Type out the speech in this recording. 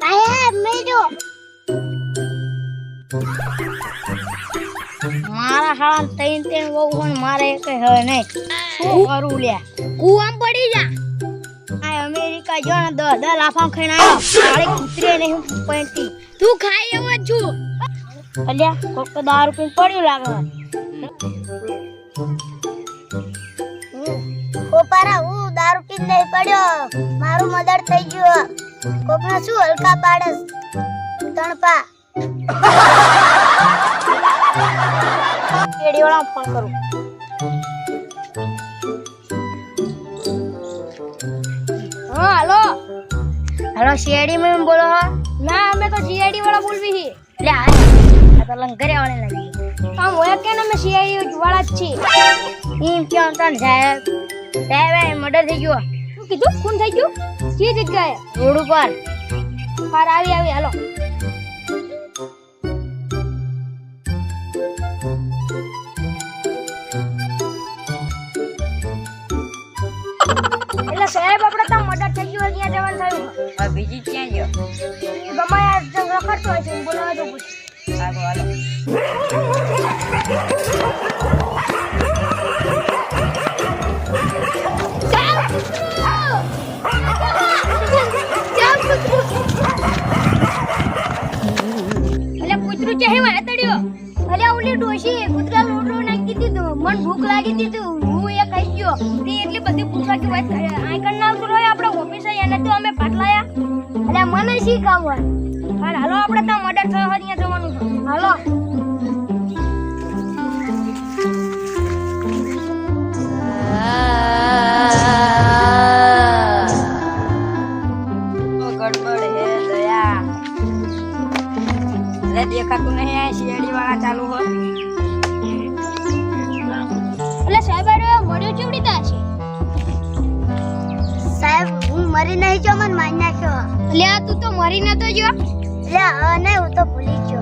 સાહેબ મેજો મારા હાળા તૈન તૈન વહુ પણ મારે કઈ હવે નહીં શું કરું લ્યા કુવામ પડી જા આ અમેરિકા જો ને દ લાફા ખાઈને આવ્યો તાળી કૂતરી નહીં પૈંતી તું ખાઈ એવો જ છું અલ્યા કોક તો દારૂ પીને પડ્યું લાગે ઓપારા હું દારૂ પીને નહીં પડ્યો મારું મદદ થઈ ગયું કોકને શું હલકા પાડસ તણપા કેડીવાળા ફોન કરું હા હાલો હાલો સીઆઈડી માં બોલો ના અમે તો સીઆઈડી વાળા બોલવી હી લે આ તો લંગરે વાળે લાગી આમ હોય કે ને અમે સીઆઈડી વાળા જ છીએ ઈમ ક્યાં તન સાહેબ સાહેબ મર્ડર થઈ ગયો શું કીધું ખૂન થઈ ગયું કઈ જગ્યાએ રોડ ઉપર પાર આવી હાલો એટલે સાહેબ આપણે તો મર્ડર થઈ ગયું ત્યાં જવાનું થયું હવે બીજી ક્યાં ગયો ગમાયા રખડતો હોય છે બોલાવા તો પૂછ હાલો હાલો એટલે કૂતરું ચાહે તડ્યો અલે ઓલી ડોશી કૂતરા લોટલો નાખી દીધું મન ભૂખ લાગી દીધું હું એ ખાઈ ગયો તે એટલી બધી પૂછવા કે વાત આઈ કર ના રોય આપણે ઓફિસે એને તો અમે પાટલાયા એટલે મને શી કામ હોય પણ હાલો આપણે તો મર્ડર થયો હોય ત્યાં જવાનું છે હાલો ગડબડ હે દયા રે દેખાતું નહીં આ સીઆઈડી વાળા ચાલુ હોય એટલે સાહેબ અરે મળ્યો કેવડી તા છે સાહેબ હું મરી નહીં જો મન મારી નાખ્યો એટલે તું તો મરી નતો જો લે નહીં હું તો ભૂલી ગયો